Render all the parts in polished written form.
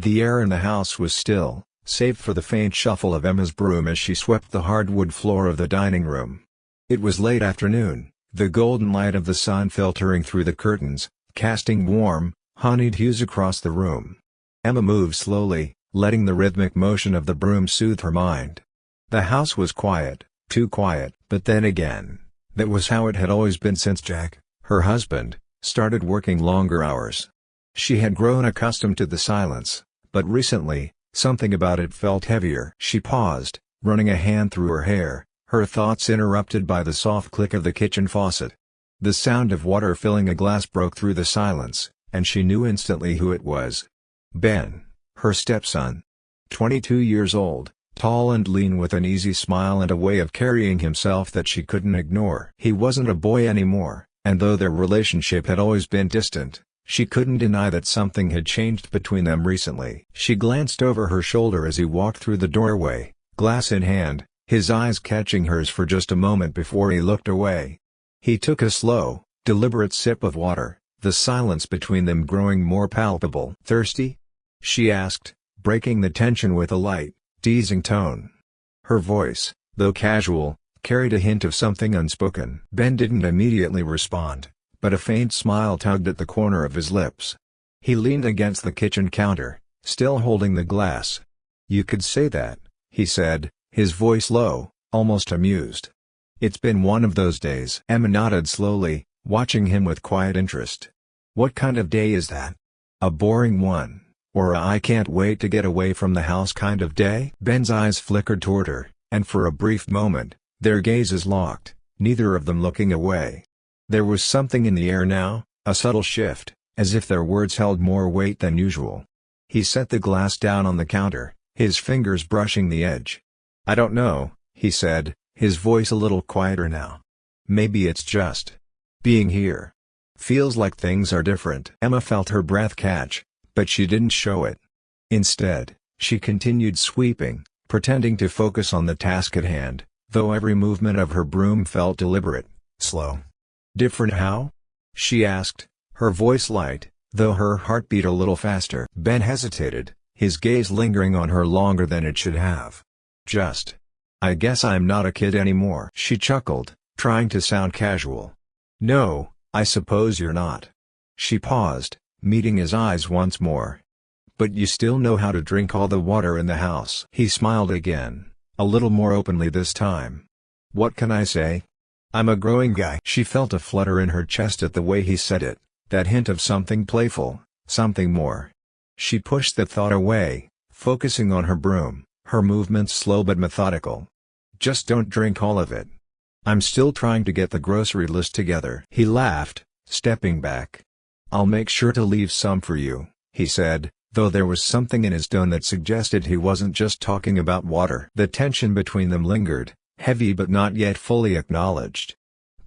The air in the house was still, save for the faint shuffle of Emma's broom as she swept the hardwood floor of the dining room. It was late afternoon, the golden light of the sun filtering through the curtains, casting warm, honeyed hues across the room. Emma moved slowly, letting the rhythmic motion of the broom soothe her mind. The house was quiet, too quiet. But then again, that was how it had always been since Jack, her husband, started working longer hours. She had grown accustomed to the silence, but recently, something about it felt heavier. She paused, running a hand through her hair, her thoughts interrupted by the soft click of the kitchen faucet. The sound of water filling a glass broke through the silence, and she knew instantly who it was. Ben, her stepson. 22 years old, tall and lean with an easy smile and a way of carrying himself that she couldn't ignore. He wasn't a boy anymore, and though their relationship had always been distant, she couldn't deny that something had changed between them recently. She glanced over her shoulder as he walked through the doorway, glass in hand, his eyes catching hers for just a moment before he looked away. He took a slow, deliberate sip of water, the silence between them growing more palpable. "Thirsty?" she asked, breaking the tension with a light, teasing tone. Her voice, though casual, carried a hint of something unspoken. Ben didn't immediately respond, but a faint smile tugged at the corner of his lips. He leaned against the kitchen counter, still holding the glass. "You could say that," he said, his voice low, almost amused. "It's been one of those days." Emma nodded slowly, watching him with quiet interest. "What kind of day is that? A boring one? Or a I can't wait to get away from the house kind of day?" Ben's eyes flickered toward her, and for a brief moment, their gazes locked, neither of them looking away. There was something in the air now, a subtle shift, as if their words held more weight than usual. He set the glass down on the counter, his fingers brushing the edge. "I don't know," he said, his voice a little quieter now. "Maybe it's just being here. Feels like things are different." Emma felt her breath catch, but she didn't show it. Instead, she continued sweeping, pretending to focus on the task at hand, though every movement of her broom felt deliberate, slow. "Different how?" she asked, her voice light, though her heart beat a little faster. Ben hesitated, his gaze lingering on her longer than it should have. "Just. I guess I'm not a kid anymore." She chuckled, trying to sound casual. "No, I suppose you're not." She paused, meeting his eyes once more. "But you still know how to drink all the water in the house." He smiled again, a little more openly this time. "What can I say? I'm a growing guy." She felt a flutter in her chest at the way he said it, that hint of something playful, something more. She pushed the thought away, focusing on her broom, her movements slow but methodical. "Just don't drink all of it. I'm still trying to get the grocery list together." He laughed, stepping back. "I'll make sure to leave some for you," he said, though there was something in his tone that suggested he wasn't just talking about water. The tension between them lingered, heavy but not yet fully acknowledged.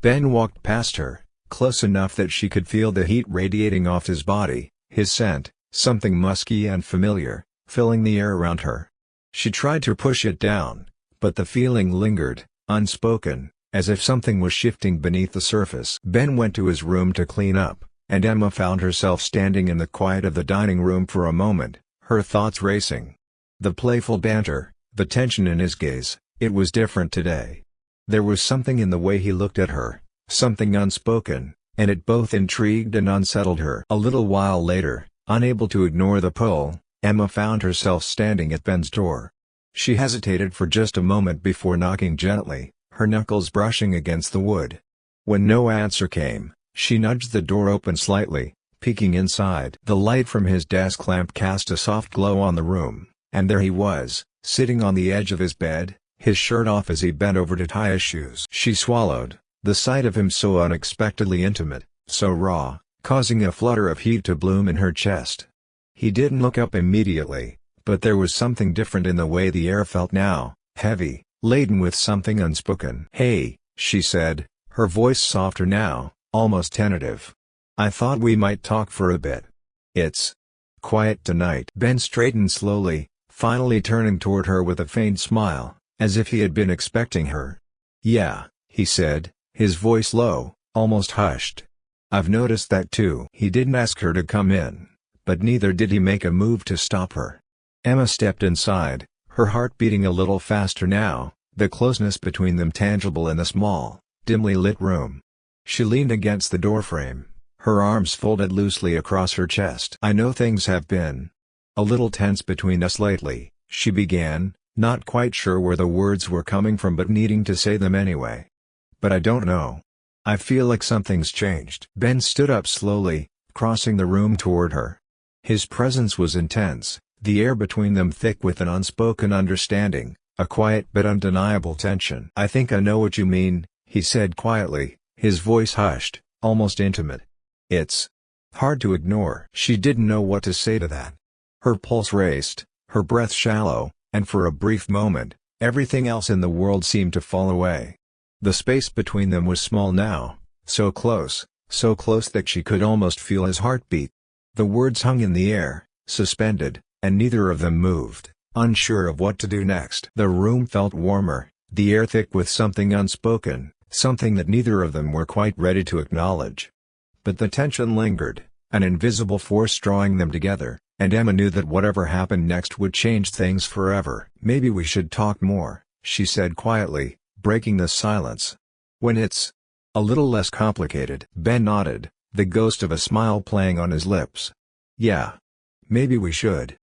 Ben walked past her, close enough that she could feel the heat radiating off his body, his scent, something musky and familiar, filling the air around her. She tried to push it down, but the feeling lingered, unspoken, as if something was shifting beneath the surface. Ben went to his room to clean up, and Emma found herself standing in the quiet of the dining room for a moment, her thoughts racing. The playful banter, the tension in his gaze, it was different today. There was something in the way he looked at her, something unspoken, and it both intrigued and unsettled her. A little while later, unable to ignore the pull, Emma found herself standing at Ben's door. She hesitated for just a moment before knocking gently, her knuckles brushing against the wood. When no answer came, she nudged the door open slightly, peeking inside. The light from his desk lamp cast a soft glow on the room, and there he was, sitting on the edge of his bed, his shirt off as he bent over to tie his shoes. She swallowed, the sight of him so unexpectedly intimate, so raw, causing a flutter of heat to bloom in her chest. He didn't look up immediately, but there was something different in the way the air felt now, heavy, laden with something unspoken. "Hey," she said, her voice softer now, almost tentative. "I thought we might talk for a bit. It's quiet tonight." Ben straightened slowly, finally turning toward her with a faint smile, as if he had been expecting her. "Yeah," he said, his voice low, almost hushed. "I've noticed that too." He didn't ask her to come in, but neither did he make a move to stop her. Emma stepped inside, her heart beating a little faster now, the closeness between them tangible in the small, dimly lit room. She leaned against the doorframe, her arms folded loosely across her chest. "I know things have been a little tense between us lately," she began, not quite sure where the words were coming from but needing to say them anyway. "But I don't know. I feel like something's changed." Ben stood up slowly, crossing the room toward her. His presence was intense, the air between them thick with an unspoken understanding, a quiet but undeniable tension. "I think I know what you mean," he said quietly, his voice hushed, almost intimate. "It's hard to ignore." She didn't know what to say to that. Her pulse raced, her breath shallow, and for a brief moment, everything else in the world seemed to fall away. The space between them was small now, so close that she could almost feel his heartbeat. The words hung in the air, suspended, and neither of them moved, unsure of what to do next. The room felt warmer, the air thick with something unspoken, something that neither of them were quite ready to acknowledge. But the tension lingered, an invisible force drawing them together, and Emma knew that whatever happened next would change things forever. "Maybe we should talk more," she said quietly, breaking the silence. "When it's a little less complicated." Ben nodded, the ghost of a smile playing on his lips. "Yeah. Maybe we should."